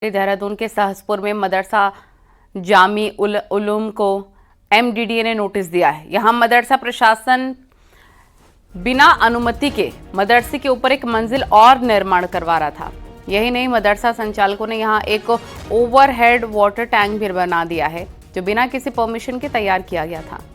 देहरादून के सहसपुर में मदरसा जामी उल उलूम को एमडीडीए ने नोटिस दिया है। यहां मदरसा प्रशासन बिना अनुमति के मदरसे के ऊपर एक मंजिल और निर्माण करवा रहा था। यही नहीं, मदरसा संचालकों ने यहां एक ओवरहेड वाटर टैंक भी बना दिया है, जो बिना किसी परमिशन के तैयार किया गया था।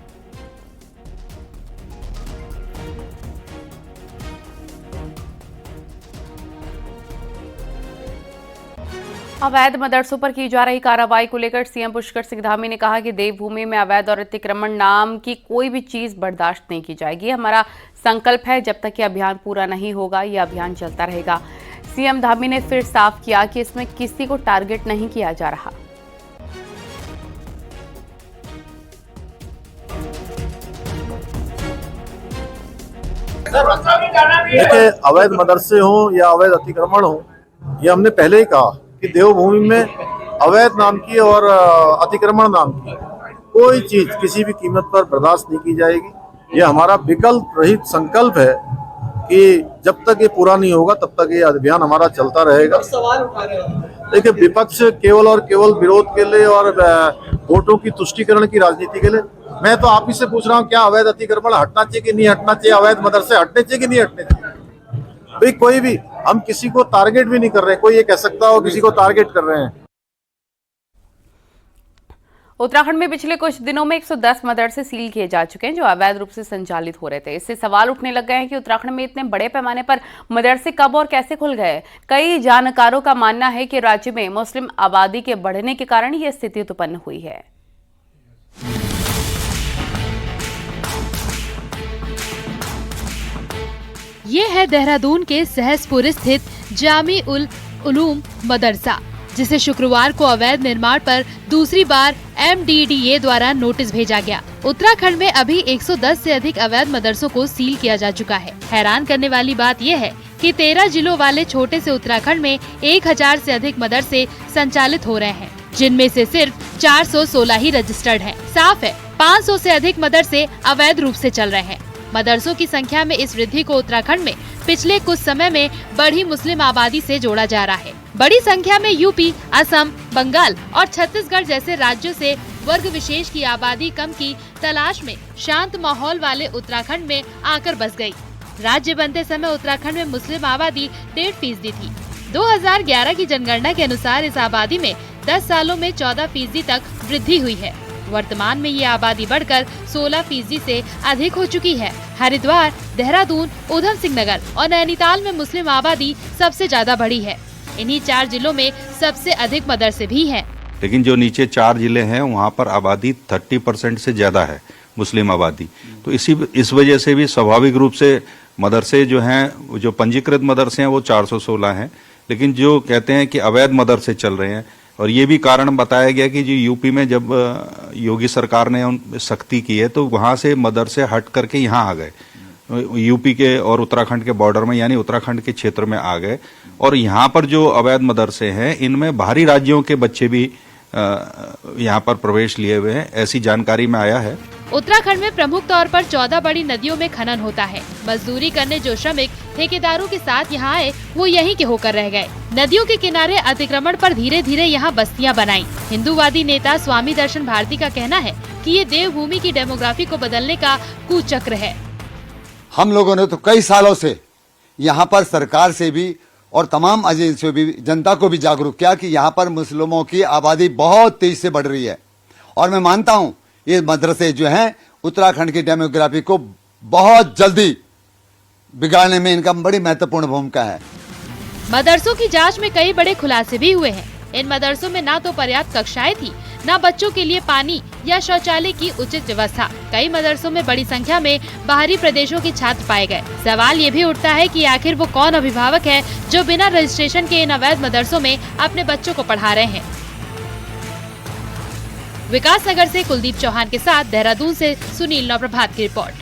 अवैध मदरसों पर की जा रही कार्रवाई को लेकर सीएम पुष्कर सिंह धामी ने कहा कि देवभूमि में अवैध और अतिक्रमण नाम की कोई भी चीज बर्दाश्त नहीं की जाएगी। हमारा संकल्प है, जब तक ये अभियान पूरा नहीं होगा ये अभियान चलता रहेगा। सीएम धामी ने फिर साफ किया कि इसमें किसी को टारगेट नहीं किया जा रहा। देखिए, अवैध मदरसे हो या अवैध अतिक्रमण हो, ये हमने पहले ही कहा कि देवभूमि में अवैध नाम की और अतिक्रमण नाम की कोई चीज किसी भी कीमत पर बर्दाश्त नहीं की जाएगी। ये हमारा विकल्प रहित संकल्प है कि जब तक ये पूरा नहीं होगा तब तक ये अभियान हमारा चलता रहेगा। देखिए, विपक्ष केवल और केवल विरोध के लिए और वोटों की तुष्टीकरण की राजनीति के लिए, मैं तो आप ही से पूछ रहा हूँ, क्या अवैध अतिक्रमण हटना चाहिए कि नहीं हटना चाहिए? अवैध मदरसे हटने चाहिए कि नहीं हटने चाहिए? भाई, कोई भी, हम किसी को टारगेट भी नहीं कर रहे हैं। कोई ये कह सकता हो किसी को टारगेट कर रहे हैं। उत्तराखंड में पिछले कुछ दिनों में 110 मदरसे सील किए जा चुके हैं, जो अवैध रूप से संचालित हो रहे थे। इससे सवाल उठने लग गए हैं कि उत्तराखंड में इतने बड़े पैमाने पर मदरसे कब और कैसे खुल गए। कई जानकारों का मानना है कि राज्य में मुस्लिम आबादी के बढ़ने के कारण यह स्थिति उत्पन्न हुई है। ये है देहरादून के सहसपुर स्थित जामी उल उलूम मदरसा, जिसे शुक्रवार को अवैध निर्माण पर दूसरी बार एमडीडीए द्वारा नोटिस भेजा गया। उत्तराखंड में अभी 110 से अधिक अवैध मदरसों को सील किया जा चुका है। हैरान करने वाली बात यह है कि 13 जिलों वाले छोटे से उत्तराखंड में 1000 से अधिक मदरसे संचालित हो रहे हैं, जिनमें से सिर्फ 416 ही रजिस्टर्ड हैं। साफ है, 500 से अधिक मदरसे अवैध रूप से चल रहे हैं। मदरसों की संख्या में इस वृद्धि को उत्तराखंड में पिछले कुछ समय में बढ़ी मुस्लिम आबादी से जोड़ा जा रहा है। बड़ी संख्या में यूपी, असम, बंगाल और छत्तीसगढ़ जैसे राज्यों से वर्ग विशेष की आबादी कम की तलाश में शांत माहौल वाले उत्तराखंड में आकर बस गई। राज्य बनते समय उत्तराखंड में मुस्लिम आबादी 1.5% थी। 2011 की जनगणना के अनुसार इस आबादी में 10 सालों में 14% तक वृद्धि हुई है। वर्तमान में ये आबादी बढ़कर 16% से अधिक हो चुकी है। हरिद्वार, देहरादून, उधम सिंह नगर और नैनीताल में मुस्लिम आबादी सबसे ज्यादा बढ़ी है। इन्हीं 4 जिलों में सबसे अधिक मदरसे भी हैं। लेकिन जो नीचे 4 जिले हैं वहाँ पर आबादी 30% से ज्यादा है, मुस्लिम आबादी। तो इस वजह से भी स्वाभाविक रूप से मदरसे जो हैं, जो पंजीकृत मदरसे हैं वो 416 हैं, लेकिन जो कहते हैं कि अवैध मदरसे चल रहे हैं। और ये भी कारण बताया गया कि जो यूपी में जब योगी सरकार ने सख्ती की है तो वहाँ से मदरसे हट करके यहाँ आ गए, यूपी के और उत्तराखंड के बॉर्डर में, यानी उत्तराखंड के क्षेत्र में आ गए। और यहाँ पर जो अवैध मदरसे हैं इनमें बाहरी राज्यों के बच्चे भी यहाँ पर प्रवेश लिए हुए हैं, ऐसी जानकारी में आया है। उत्तराखंड में प्रमुख तौर पर 14 बड़ी नदियों में खनन होता है। मजदूरी करने जो श्रमिक ठेकेदारों के साथ यहाँ आए वो यहीं के होकर रह गए। नदियों के किनारे अतिक्रमण पर धीरे धीरे यहाँ बस्तियाँ बनाई। हिंदूवादी नेता स्वामी दर्शन भारती का कहना है कि ये देवभूमि की डेमोग्राफी को बदलने का कुचक्र है। हम लोगों ने तो कई सालों से यहाँ पर सरकार से भी और तमाम एजेंसियों भी, जनता को भी जागरूक किया कि यहाँ पर मुस्लिमों की आबादी बहुत तेजी से बढ़ रही है। और मैं मानता हूँ ये मदरसे जो हैं उत्तराखंड की डेमोग्राफी को बहुत जल्दी बिगाड़ने में इनका बड़ी महत्वपूर्ण भूमिका है। मदरसों की जांच में कई बड़े खुलासे भी हुए हैं। इन मदरसों में ना तो पर्याप्त कक्षाएं थी, ना बच्चों के लिए पानी या शौचालय की उचित व्यवस्था। कई मदरसों में बड़ी संख्या में बाहरी प्रदेशों के छात्र पाए गए। सवाल ये भी उठता है कि आखिर वो कौन अभिभावक है जो बिना रजिस्ट्रेशन के इन अवैध मदरसों में अपने बच्चों को पढ़ा रहे हैं। विकास नगर से कुलदीप चौहान के साथ देहरादून से सुनील नवप्रभात की रिपोर्ट।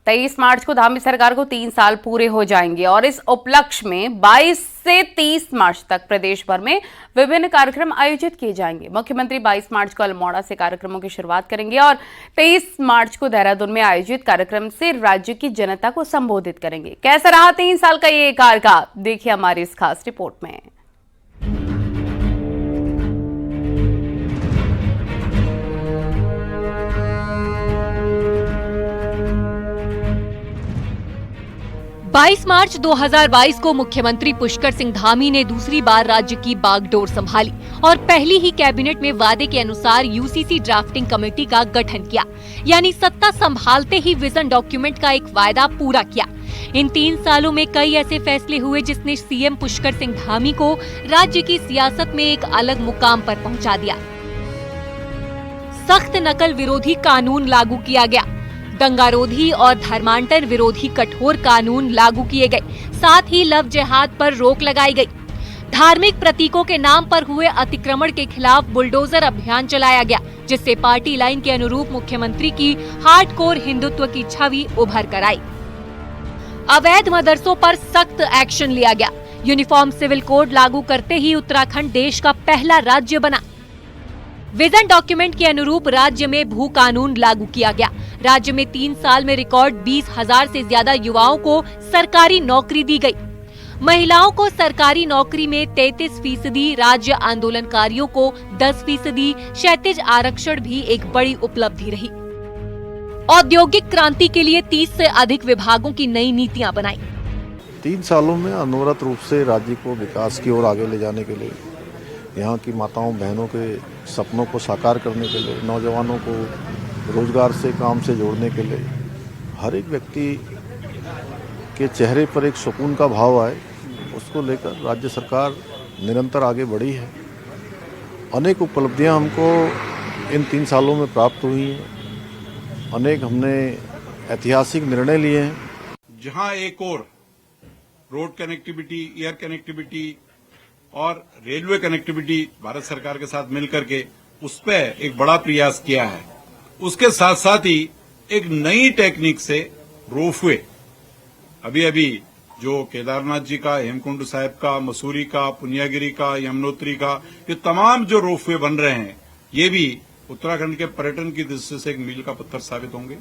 23 मार्च को धामी सरकार को 3 साल पूरे हो जाएंगे और इस उपलक्ष्य में 22 से 30 मार्च तक प्रदेश भर में विभिन्न कार्यक्रम आयोजित किए जाएंगे। मुख्यमंत्री 22 मार्च को अल्मोड़ा से कार्यक्रमों की शुरुआत करेंगे और 23 मार्च को देहरादून में आयोजित कार्यक्रम से राज्य की जनता को संबोधित करेंगे। कैसा रहा 3 साल का ये कार्यकाल, देखिए हमारी इस खास रिपोर्ट में। बाईस मार्च 2022 को मुख्यमंत्री पुष्कर सिंह धामी ने दूसरी बार राज्य की बागडोर संभाली और पहली ही कैबिनेट में वादे के अनुसार यूसीसी ड्राफ्टिंग कमेटी का गठन किया, यानी सत्ता संभालते ही विजन डॉक्यूमेंट का एक वायदा पूरा किया। इन 3 सालों में कई ऐसे फैसले हुए जिसने सीएम पुष्कर सिंह धामी को राज्य की सियासत में एक अलग मुकाम पर पहुंचा दिया। सख्त नकल विरोधी कानून लागू किया गया, दंगारोधी और धर्मांतर विरोधी कठोर कानून लागू किए गए, साथ ही लव जिहाद पर रोक लगाई गई। धार्मिक प्रतीकों के नाम पर हुए अतिक्रमण के खिलाफ बुलडोजर अभियान चलाया गया, जिससे पार्टी लाइन के अनुरूप मुख्यमंत्री की हार्डकोर हिंदुत्व की छवि उभर कर आई। अवैध मदरसों पर सख्त एक्शन लिया गया। यूनिफॉर्म सिविल कोड लागू करते ही उत्तराखंड देश का पहला राज्य बना। विजन डॉक्यूमेंट के अनुरूप राज्य में भू कानून लागू किया गया। राज्य में 3 साल में रिकॉर्ड 20,000 से ज्यादा युवाओं को सरकारी नौकरी दी गई। महिलाओं को सरकारी नौकरी में 33%, राज्य आंदोलनकारियों को 10%, क्षैतिज आरक्षण भी एक बड़ी उपलब्धि रही। औद्योगिक क्रांति के लिए 30 से अधिक विभागों की नई नीतियां बनाई। 3 सालों में अनवरत रूप से राज्य को विकास की ओर आगे ले जाने के लिए, यहाँ की माताओं बहनों के सपनों को साकार करने के लिए, नौजवानों को रोजगार से काम से जोड़ने के लिए, हर एक व्यक्ति के चेहरे पर एक सुकून का भाव आए, उसको लेकर राज्य सरकार निरंतर आगे बढ़ी है। अनेक उपलब्धियां हमको इन 3 सालों में प्राप्त हुई हैं। अनेक हमने ऐतिहासिक निर्णय लिए हैं। जहां एक और रोड कनेक्टिविटी, एयर कनेक्टिविटी और रेलवे कनेक्टिविटी भारत सरकार के साथ मिलकर के उस पर एक बड़ा प्रयास किया है, उसके साथ साथ ही एक नई टेक्निक से रोपवे, अभी जो केदारनाथ जी का, हेमकुंड साहिब का, मसूरी का, पुनियागिरी का, यमुनोत्री का, ये तमाम जो रोपवे बन रहे हैं, ये भी उत्तराखंड के पर्यटन की दृष्टि से एक मील का पत्थर साबित होंगे।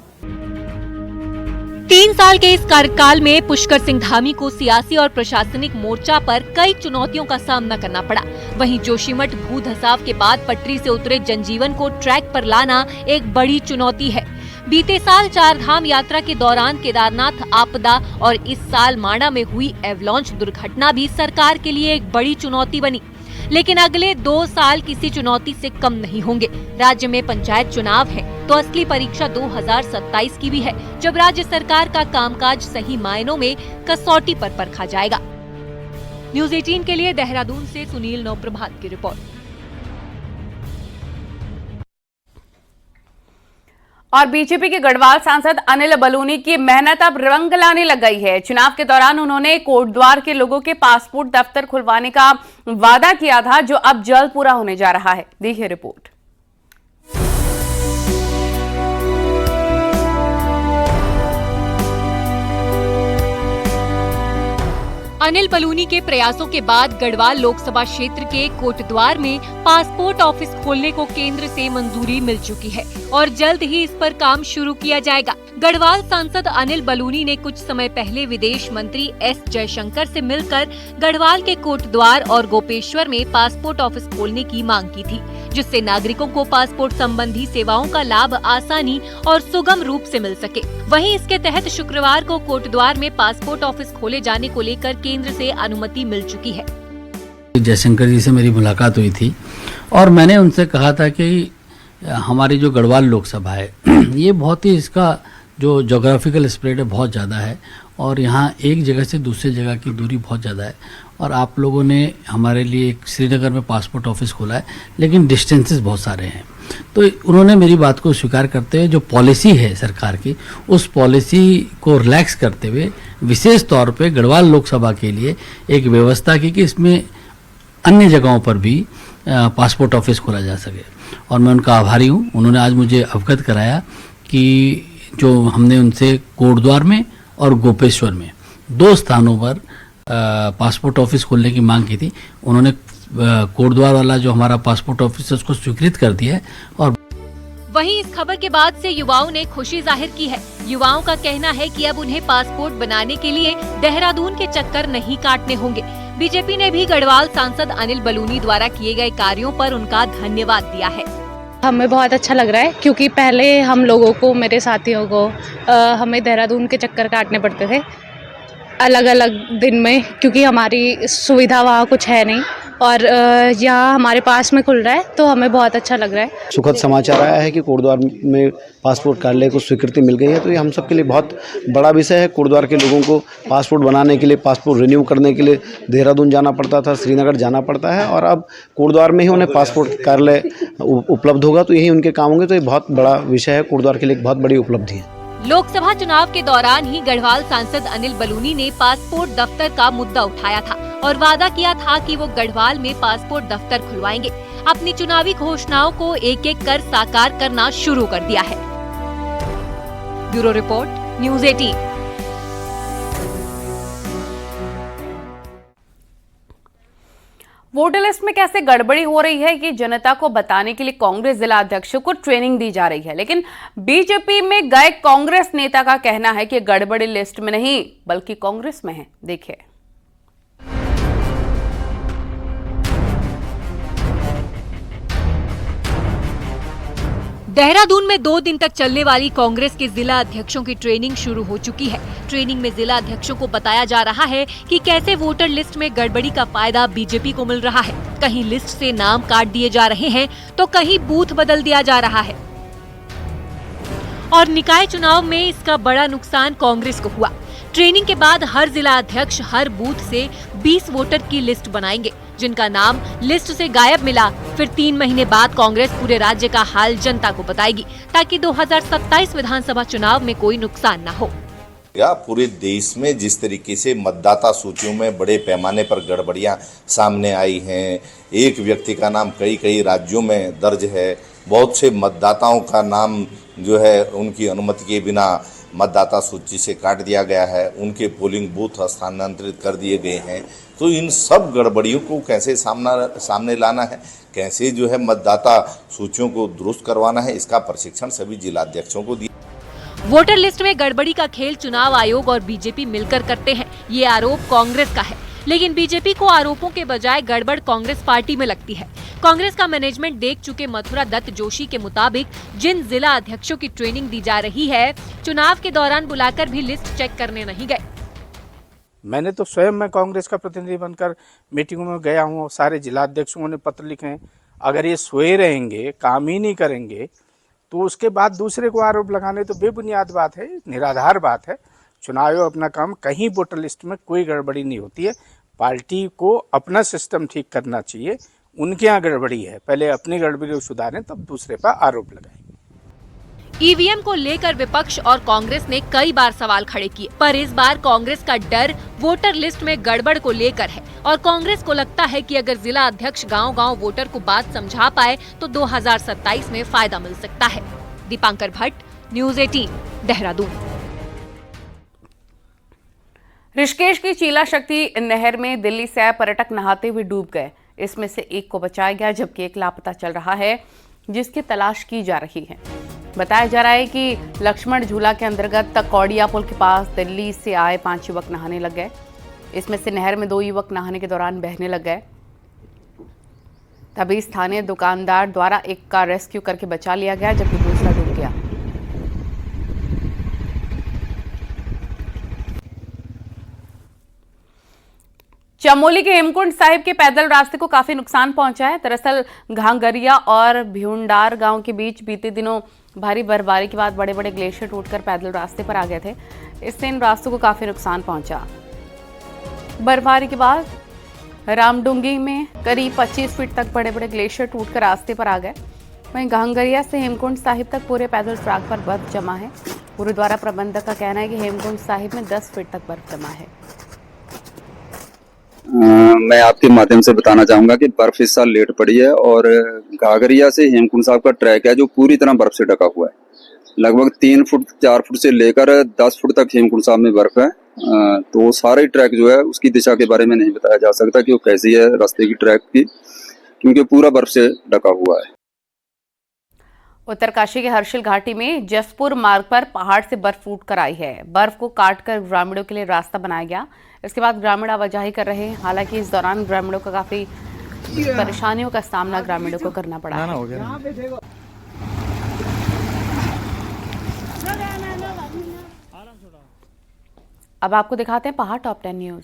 3 साल के इस कार्यकाल में पुष्कर सिंह धामी को सियासी और प्रशासनिक मोर्चा पर कई चुनौतियों का सामना करना पड़ा। वहीं जोशीमठ भू धसाव के बाद पटरी से उतरे जनजीवन को ट्रैक पर लाना एक बड़ी चुनौती है। बीते साल 4 धाम यात्रा के दौरान केदारनाथ आपदा और इस साल माणा में हुई एवलॉन्च दुर्घटना भी सरकार के लिए एक बड़ी चुनौती बनी। लेकिन अगले 2 साल किसी चुनौती से कम नहीं होंगे। राज्य में पंचायत चुनाव है तो असली परीक्षा 2027 की भी है, जब राज्य सरकार का कामकाज सही मायनों में कसौटी पर परखा जाएगा। न्यूज़ 18 के लिए देहरादून से सुनील नौप्रभात की रिपोर्ट। और बीजेपी के गढ़वाल सांसद अनिल बलूनी की मेहनत अब रंग लाने लग गई है। चुनाव के दौरान उन्होंने कोटद्वार के लोगों के पासपोर्ट दफ्तर खुलवाने का वादा किया था, जो अब जल्द पूरा होने जा रहा है। देखिए रिपोर्ट। अनिल बलूनी के प्रयासों के बाद गढ़वाल लोकसभा क्षेत्र के कोटद्वार में पासपोर्ट ऑफिस खोलने को केंद्र से मंजूरी मिल चुकी है और जल्द ही इस पर काम शुरू किया जाएगा। गढ़वाल सांसद अनिल बलूनी ने कुछ समय पहले विदेश मंत्री एस जयशंकर से मिलकर गढ़वाल के कोटद्वार और गोपेश्वर में पासपोर्ट ऑफिस खोलने की मांग की थी, जिससे नागरिकों को पासपोर्ट संबंधी सेवाओं का लाभ आसानी और सुगम रूप से मिल सके। वहीं इसके तहत शुक्रवार को कोटद्वार में पासपोर्ट ऑफिस खोले जाने को लेकर केंद्र से अनुमति मिल चुकी है। जयशंकर जी से मेरी मुलाकात हुई थी और मैंने उनसे कहा था कि हमारी जो गढ़वाल लोकसभा है ये बहुत ही, इसका जो जोग्राफिकल स्प्रेड है बहुत ज़्यादा है और यहाँ एक जगह से दूसरी जगह की दूरी बहुत ज़्यादा है और आप लोगों ने हमारे लिए एक श्रीनगर में पासपोर्ट ऑफिस खोला है, लेकिन डिस्टेंसेस बहुत सारे हैं। तो उन्होंने मेरी बात को स्वीकार करते हुए जो पॉलिसी है सरकार की, उस पॉलिसी को रिलैक्स करते हुए विशेष तौर पे गढ़वाल लोकसभा के लिए एक व्यवस्था की कि इसमें अन्य जगहों पर भी पासपोर्ट ऑफिस खोला जा सके और मैं उनका आभारी हूँ। उन्होंने आज मुझे अवगत कराया कि जो हमने उनसे कोटद्वार में और गोपेश्वर में 2 स्थानों पर पासपोर्ट ऑफिस खोलने की मांग की थी। उन्होंने कोटद्वार वाला जो हमारा पासपोर्ट ऑफिस है उसको स्वीकृत कर दिया है। और वहीं इस खबर के बाद से युवाओं ने खुशी जाहिर की है। युवाओं का कहना है कि अब उन्हें पासपोर्ट बनाने के लिए देहरादून के चक्कर नहीं काटने होंगे। बीजेपी ने भी गढ़वाल सांसद अनिल बलूनी द्वारा किए गए कार्यों पर उनका धन्यवाद दिया है। हमें बहुत अच्छा लग रहा है क्योंकि पहले हम लोगों को, मेरे साथियों को हमें देहरादून के चक्कर काटने पड़ते थे अलग अलग दिन में, क्योंकि हमारी सुविधा वहाँ कुछ है नहीं, और यहाँ हमारे पास में खुल रहा है तो हमें बहुत अच्छा लग रहा है। सुखद समाचार आया है कि कोटद्वार में पासपोर्ट कार्यालय को स्वीकृति मिल गई है, तो ये हम सब के लिए बहुत बड़ा विषय है। कोटद्वार के लोगों को पासपोर्ट बनाने के लिए, पासपोर्ट रिन्यू करने के लिए देहरादून जाना पड़ता था, श्रीनगर जाना पड़ता है, और अब कोटद्वार में ही उन्हें पासपोर्ट कार्यालय उपलब्ध होगा, तो यही उनके काम होंगे। तो ये बहुत बड़ा विषय है, कोटद्वार के लिए एक बहुत बड़ी उपलब्धि है। लोकसभा चुनाव के दौरान ही गढ़वाल सांसद अनिल बलूनी ने पासपोर्ट दफ्तर का मुद्दा उठाया था और वादा किया था कि वो गढ़वाल में पासपोर्ट दफ्तर खुलवाएंगे। अपनी चुनावी घोषणाओं को एक एक कर साकार करना शुरू कर दिया है। Bureau report, news 18। Voter list में कैसे गड़बड़ी हो रही है ये जनता को बताने के लिए कांग्रेस जिला अध्यक्षों को ट्रेनिंग दी जा रही है, लेकिन बीजेपी में गए कांग्रेस नेता का कहना है कि गड़बड़ी लिस्ट में नहीं बल्कि कांग्रेस में है। देखिए। देहरादून में 2 दिन तक चलने वाली कांग्रेस के जिला अध्यक्षों की ट्रेनिंग शुरू हो चुकी है। ट्रेनिंग में जिला अध्यक्षों को बताया जा रहा है कि कैसे वोटर लिस्ट में गड़बड़ी का फायदा बीजेपी को मिल रहा है। कहीं लिस्ट से नाम काट दिए जा रहे हैं तो कहीं बूथ बदल दिया जा रहा है, और निकाय चुनाव में इसका बड़ा नुकसान कांग्रेस को हुआ। ट्रेनिंग के बाद हर जिला अध्यक्ष हर बूथ से 20 वोटर की लिस्ट बनाएंगे, जिनका नाम लिस्ट से गायब मिला। फिर 3 महीने बाद कांग्रेस पूरे राज्य का हाल जनता को बताएगी, ताकि 2027 विधानसभा चुनाव में कोई नुकसान न हो। या पूरे देश में जिस तरीके से मतदाता सूचियों में बड़े पैमाने पर गड़बड़ियां सामने आई हैं, एक व्यक्ति का नाम कई राज्यों में दर्ज है, बहुत से मतदाताओं का नाम जो है उनकी अनुमति के बिना मतदाता सूची से काट दिया गया है, उनके पोलिंग बूथ स्थानांतरित कर दिए गए हैं। तो इन सब गड़बड़ियों को कैसे सामने लाना है, कैसे जो है मतदाता सूचियों को दुरुस्त करवाना है, इसका प्रशिक्षण सभी जिलाध्यक्षों को दिया। वोटर लिस्ट में गड़बड़ी का खेल चुनाव आयोग और बीजेपी मिलकर करते हैं, ये आरोप कांग्रेस का है। लेकिन बीजेपी को आरोपों के बजाय गड़बड़ कांग्रेस पार्टी में लगती है। कांग्रेस का मैनेजमेंट देख चुके मथुरा दत्त जोशी के मुताबिक जिन जिला अध्यक्षों की ट्रेनिंग दी जा रही है, चुनाव के दौरान बुलाकर भी लिस्ट चेक करने नहीं गए। मैंने तो स्वयं मैं कांग्रेस का प्रतिनिधि बनकर मीटिंगों में गया हूँ, सारे जिला अध्यक्षों ने पत्र लिखे हैं। अगर ये सोए रहेंगे, काम ही नहीं करेंगे, तो उसके बाद दूसरे को आरोप लगाने तो बेबुनियाद बात है, निराधार बात है। चुनाव आयोग अपना काम, कहीं वोटर लिस्ट में कोई गड़बड़ी नहीं होती है। पार्टी को अपना सिस्टम ठीक करना चाहिए। उनके यहाँ गड़बड़ी है, पहले अपनी गड़बड़ी को सुधारें, तब दूसरे पर आरोप लगाएं। ईवीएम को लेकर विपक्ष और कांग्रेस ने कई बार सवाल खड़े किए, पर इस बार कांग्रेस का डर वोटर लिस्ट में गड़बड़ को लेकर है, और कांग्रेस को लगता है कि अगर जिला अध्यक्ष गांव-गांव वोटर को बात समझा पाए तो 2027 में फायदा मिल सकता है। दीपांकर भट्ट, न्यूज़ 18, देहरादून। ऋषिकेश की चीला शक्ति नहर में दिल्ली से आए पर्यटक नहाते हुए डूब गए। इसमें से एक को बचाया गया, जबकि एक लापता चल रहा है, जिसकी तलाश की जा रही है। बताया जा रहा है कि लक्ष्मण झूला के अंतर्गत तकौड़िया पुल के पास दिल्ली से आए 5 युवक नहाने लग गए। इसमें से नहर में 2 युवक नहाने के दौरान बहने लग गए। तभी स्थानीय दुकानदार द्वारा एक का रेस्क्यू करके बचा लिया गया, जबकि दूसरा डूब गया। चमोली के हेमकुंड साहिब के पैदल रास्ते को काफी नुकसान पहुंचा है। दरअसल घांगरिया और भिउंडार गांव के बीच बीते दिनों भारी बर्फबारी के बाद बड़े बड़े ग्लेशियर टूटकर पैदल रास्ते पर आ गए थे। इससे इन रास्तों को काफी नुकसान पहुंचा। बर्फबारी के बाद रामडुंगी में करीब 25 फीट तक बड़े बड़े ग्लेशियर टूटकर रास्ते पर आ गए। वहीं घांगरिया से हेमकुंड साहिब तक पूरे पैदल ट्रैक पर बर्फ जमा है। गुरुद्वारा प्रबंधक का कहना है कि हेमकुंड साहिब में 10 फीट तक बर्फ जमा है। मैं आपके माध्यम से बताना चाहूंगा कि बर्फ इस साल लेट पड़ी है और घाघरिया से हेमकुंड साहब का ट्रैक है जो पूरी तरह बर्फ से ढका हुआ है। लगभग 3 फुट 4 फुट से लेकर 10 फुट तक हेमकुंड साहब में बर्फ है। तो सारे ट्रैक जो है उसकी दिशा के बारे में नहीं बताया जा सकता कि वो कैसी है रास्ते की ट्रैक की, क्योंकि पूरा बर्फ से ढका हुआ है। उत्तरकाशी के हर्षिल घाटी में जसपुर मार्ग पर पहाड़ से बर्फ फूट कर आई है। बर्फ को काटकर ग्रामीणों के लिए रास्ता बनाया गया। इसके बाद ग्रामीण आवाजाही कर रहे हैं। हालांकि इस दौरान ग्रामीणों को काफी परेशानियों का सामना ग्रामीणों को करना पड़ा है। अब आपको दिखाते हैं पहाड़ टॉप 10 न्यूज।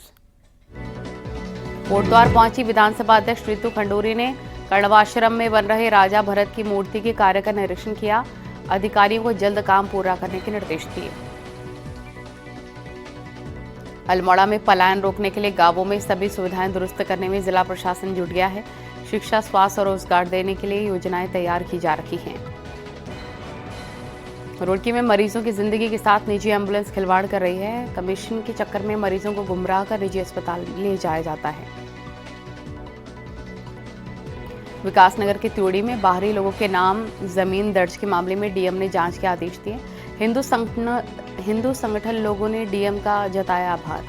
कोटद्वार पहुंची विधानसभा अध्यक्ष रितु खंडूरी ने कण्वाश्रम में बन रहे राजा भरत की मूर्ति के कार्य का निरीक्षण किया। अधिकारियों को जल्द काम पूरा करने के निर्देश दिए। अल्मोड़ा में पलायन रोकने के लिए गांवों में सभी सुविधाएं दुरुस्त करने में जिला प्रशासन जुट गया है। शिक्षा, स्वास्थ्य और रोजगार देने के लिए योजनाएं तैयार की जा रही हैं। रुड़की में मरीजों की जिंदगी के साथ निजी एम्बुलेंस खिलवाड़ कर रही है। कमीशन के चक्कर में मरीजों को गुमराह कर निजी अस्पताल ले जाया जाता है। विकासनगर के त्योड़ी में बाहरी लोगों के नाम जमीन दर्ज के मामले में डीएम ने जांच के आदेश दिए। हिंदू संगठन लोगों ने डीएम का जताया आभार।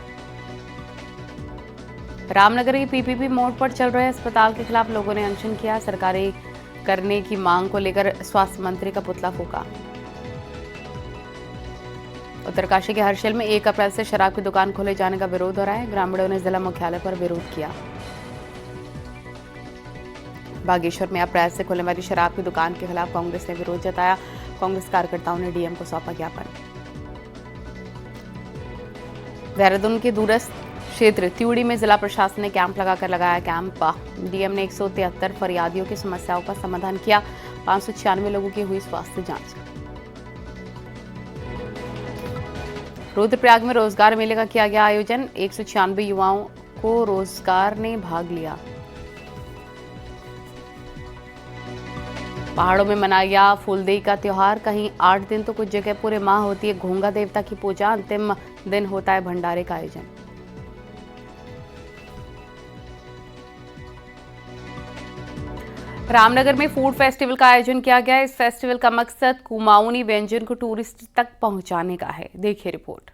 रामनगर के पीपीपी मोड़ पर चल रहे अस्पताल के खिलाफ लोगों ने अनशन किया। सरकारी करने की मांग को लेकर स्वास्थ्य मंत्री का पुतला फूका। उत्तरकाशी के हर्षिल में 1 अप्रैल से शराब की दुकान खोले जाने का विरोध हो रहा है। ग्रामीणों ने जिला मुख्यालय पर विरोध किया। बागेश्वर में अप्रैल से खुलने वाली शराब की दुकान के खिलाफ कांग्रेस ने विरोध जताया। कांग्रेस कार्यकर्ताओं ने डीएम को सौंपा ज्ञापन। देहरादून के दूरस्थ क्षेत्र त्यूड़ी में जिला प्रशासन ने कैंप लगाकर लगाया कैंप। डीएम ने 173 फरियादियों की समस्याओं का समाधान किया। 596 लोगों की हुई स्वास्थ्य जांच। रुद्रप्रयाग में रोजगार मेले का किया गया आयोजन। 196 युवाओं को रोजगार ने भाग लिया। पहाड़ों में मनाया गया फूलदेई का त्योहार। कहीं 8 दिन तो कुछ जगह पूरे माह होती है घोंगा देवता की पूजा। अंतिम दिन होता है भंडारे का आयोजन। रामनगर में फूड फेस्टिवल का आयोजन किया गया। इस फेस्टिवल का मकसद कुमाऊनी व्यंजन को टूरिस्ट तक पहुंचाने का है। देखिए report.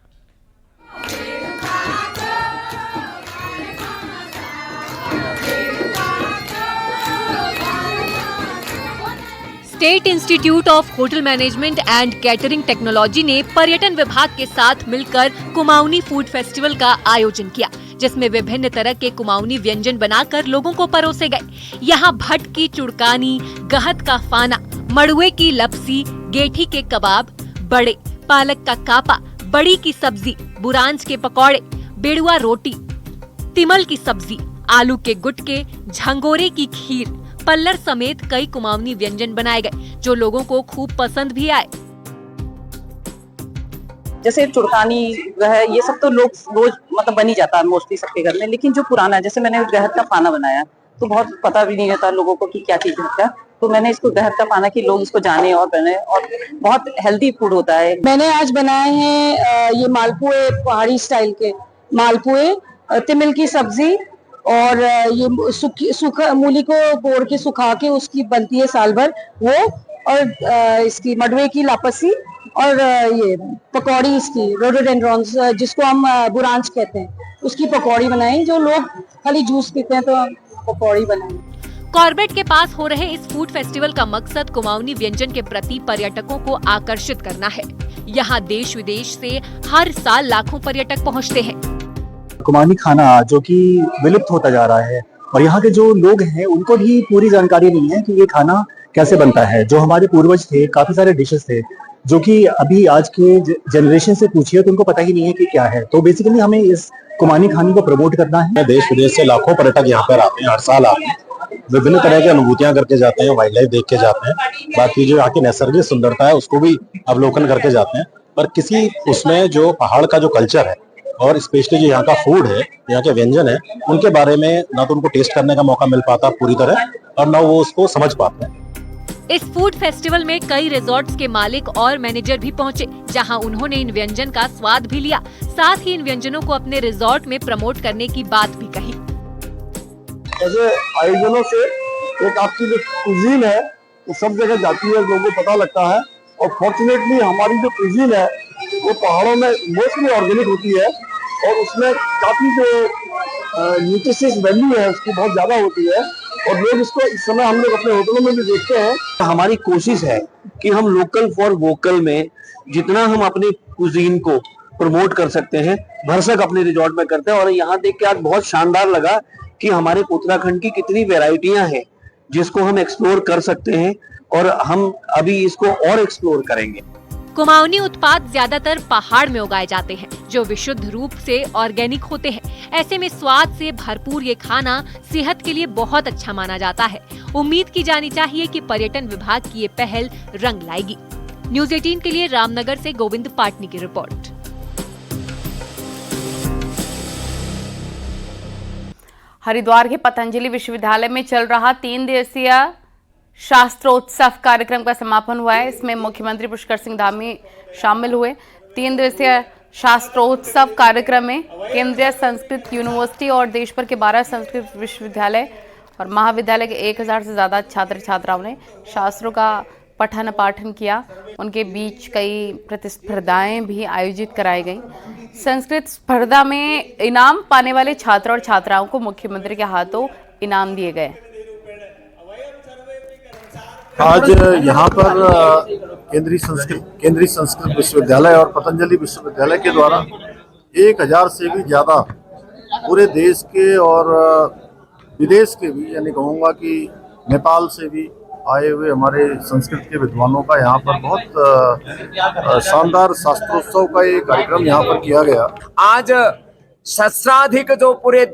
State institute of hotel management and catering technology ने पर्यटन विभाग के साथ मिलकर कुमाऊनी फूड फेस्टिवल का आयोजन किया, जिसमें विभिन्न तरह के कुमाऊनी व्यंजन बनाकर लोगों को परोसे गए। यहाँ भट की चुड़कानी, गहत का फाना, मड़ुए की लपसी, गेठी के कबाब, बड़े, पालक का कापा, बड़ी की सब्जी, बुरांस के पकौड़े, बेड़ुआ रोटी, तिमल की सब्जी, आलू के गुटके, झंगोरे की खीर, पल्लर समेत कई कुमाऊनी व्यंजन बनाए गए, जो लोगों को खूब पसंद भी आए। जैसे चुड़कानी है, ये सब तो लोग रोज मतलब बन ही जाता है मोस्टली सबके घर में, लेकिन जो पुराना है, जैसे मैंने गहत का पाना बनाया तो बहुत पता भी नहीं रहता लोगों को कि क्या चीज होता है, तो मैंने इसको गहत का पाना कि लोग इसको जाने और बने, और बहुत हेल्दी फूड होता है। मैंने आज बनाए हैं ये मालपुए, पहाड़ी स्टाइल के मालपुए, तिमिल की सब्जी, और ये सूखा मूली को बोर के सुखा के उसकी बनती है साल भर वो, और इसकी मडवे की लापसी, और ये पकौड़ी इसकी रोडोडेंड्रॉन्स जिसको हम बुरांच कहते हैं, उसकी पकौड़ी बनाई। जो लोग खाली जूस पीते हैं तो पकौड़ी बनाई। कॉर्बेट के पास हो रहे इस फूड फेस्टिवल का मकसद कुमाऊनी व्यंजन के प्रति पर्यटकों को आकर्षित करना है। यहाँ देश विदेश से हर साल लाखों पर्यटक पहुँचते हैं। कुमाऊनी खाना जो कि विलुप्त होता जा रहा है, और यहाँ के जो लोग हैं उनको भी पूरी जानकारी नहीं है कि ये खाना कैसे बनता है। जो हमारे पूर्वज थे, काफी सारे डिशेस थे जो कि अभी आज के जनरेशन से पूछिए तो उनको पता ही नहीं है कि क्या है। तो बेसिकली हमें इस कुमाऊनी खाने को प्रमोट करना है। देश विदेश से लाखों पर्यटक यहाँ पर आते हैं, हर साल आते हैं, विभिन्न तरह की अनुभूतियां करके जाते हैं, वाइल्ड लाइफ देख के जाते हैं, बाकी जो यहाँ की नैसर्गिक सुंदरता है उसको भी अवलोकन करके जाते हैं। पर किसी उसमें जो पहाड़ का जो कल्चर है और स्पेशली जो यहाँ का फूड है, यहाँ के व्यंजन है, उनके बारे में ना तो उनको टेस्ट करने का मौका मिल पाता पूरी तरह, और ना वो उसको समझ पाते हैं। इस फूड फेस्टिवल में कई रिजॉर्ट्स के मालिक और मैनेजर भी पहुंचे, जहां उन्होंने इन व्यंजन का स्वाद भी लिया। साथ ही इन व्यंजनों को अपने रिजॉर्ट में प्रमोट करने की बात भी कही। ऐसे आयोजनों से एक आपकी जो कुजीन है वो सब जगह जाती है, लोगों को पता लगता है और फॉर्चुनेटली हमारी जो कुजीन है वो पहाड़ों में मोस्टली ऑर्गेनिक होती है और उसमें काफ़ी जो न्यूट्रिशियस वैल्यू है उसकी बहुत ज़्यादा होती है और लोग इसको इस समय हम लोग अपने होटलों में भी देखते हैं। हमारी कोशिश है कि हम लोकल फॉर वोकल में जितना हम अपनी कुजीन को प्रमोट कर सकते हैं भरसक अपने रिजॉर्ट में करते हैं। और यहाँ देख के आज बहुत शानदार लगा कि हमारे उत्तराखंड की कितनी वेराइटियां हैं जिसको हम एक्सप्लोर कर सकते हैं और हम अभी इसको और एक्सप्लोर करेंगे। कुमाऊनी उत्पाद ज्यादातर पहाड़ में उगाए जाते हैं जो विशुद्ध रूप से ऑर्गेनिक होते हैं। ऐसे में स्वाद से भरपूर ये खाना सेहत के लिए बहुत अच्छा माना जाता है। उम्मीद की जानी चाहिए कि पर्यटन विभाग की ये पहल रंग लाएगी। न्यूज़ 18 के लिए रामनगर से गोविंद पाटनी की रिपोर्ट। हरिद्वार के पतंजलि विश्वविद्यालय में चल रहा 3 दिवसीय शास्त्रोत्सव कार्यक्रम का समापन हुआ है। इसमें मुख्यमंत्री पुष्कर सिंह धामी शामिल हुए। 3 दिवसीय शास्त्रोत्सव कार्यक्रम में केंद्रीय संस्कृत यूनिवर्सिटी और देश भर के 12 संस्कृत विश्वविद्यालय और महाविद्यालय के 1000 से ज्यादा छात्र छात्राओं ने शास्त्रों का पठन पाठन किया। उनके बीच कई प्रतिस्पर्धाएं भी आयोजित कराई गई। संस्कृत स्पर्धा में इनाम पाने वाले छात्र और छात्राओं को मुख्यमंत्री के हाथों इनाम दिए गए। आज यहाँ पर केंद्रीय संस्कृत विश्वविद्यालय और पतंजलि विश्वविद्यालय के द्वारा 1000 से भी ज़्यादा पूरे देश के और विदेश के भी, यानी कहूँगा कि नेपाल से भी आए हुए हमारे संस्कृत के विद्वानों का यहाँ पर बहुत शानदार शास्त्रोत्सव का ये कार्यक्रम यहाँ पर किया गया। आज सहस्राधिक जो पूरे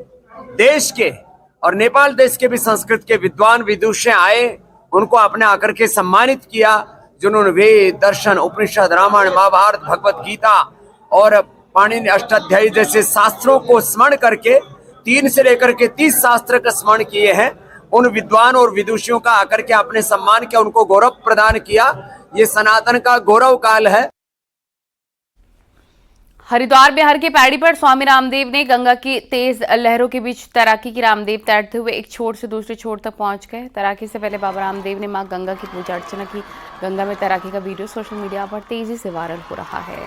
देश के और नेपाल देश के भी संस्कृत के विद्वान विदुषी आए, उनको अपने आकर के सम्मानित किया, जिन्होंने वेद, दर्शन, उपनिषद, रामायण, महाभारत, भगवत गीता और पाणिनि अष्टाध्यायी जैसे शास्त्रों को स्मरण करके 3 से लेकर के 30 शास्त्र का स्मरण किए हैं। उन विद्वान और विदुषियों का आकर के अपने सम्मान किया, उनको गौरव प्रदान किया। ये सनातन का गौरव काल है। हरिद्वार बिहार के पैड़ी पर स्वामी रामदेव ने गंगा की तेज लहरों के बीच तैराकी की। रामदेव तैरते हुए एक छोर से दूसरे छोर तक पहुंच गए। तैराकी से पहले बाबा रामदेव ने मां गंगा की पूजा अर्चना की। गंगा में तैराकी का वीडियो सोशल मीडिया पर तेजी से वायरल हो रहा है।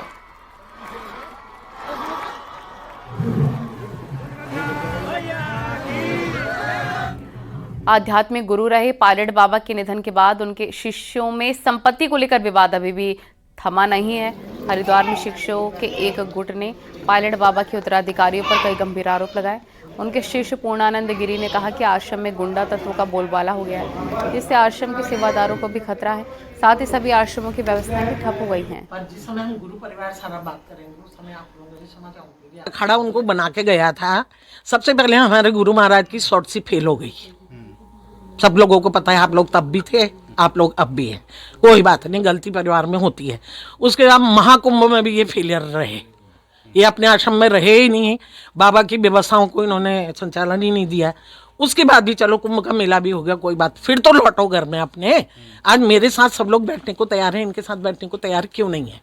आध्यात्मिक गुरु रहे पायलट बाबा के निधन के बाद उनके शिष्यों में संपत्ति को लेकर विवाद अभी भी थमा नहीं है। हरिद्वार में शिष्यों के एक गुट ने पायलट बाबा के उत्तराधिकारियों पर कई गंभीर आरोप लगाए। उनके शिष्य पूर्णानंद गिरी ने कहा कि आश्रम में गुंडा तत्वों का बोलबाला हो गया है, जिससे आश्रम के सेवादारों को भी खतरा है। साथ ही सभी आश्रमों की व्यवस्थाएं भी ठप हो गई हैं। जिस समय हम गुरु परिवार सारा बात करेंगे उस समय आप लोगों से समझ आऊंगी। खड़ा उनको बना के गया था। सबसे पहले हमारे गुरु महाराज की शॉर्ट सी फेल हो गई। सब लोगों को पता है, आप लोग तब भी थे, आप लोग अब भी हैं। कोई बात नहीं, गलती परिवार में होती है। उसके बाद महाकुंभ में भी ये फेलियर रहे। ये अपने आश्रम में रहे ही नहीं, बाबा की व्यवस्थाओं को इन्होंने संचालन ही नहीं दिया। उसके बाद भी चलो कुंभ का मेला भी हो गया, कोई बात, फिर तो लौटो घर में अपने। आज मेरे साथ सब लोग बैठने को तैयार हैं, इनके साथ बैठने को तैयार क्यों नहीं है?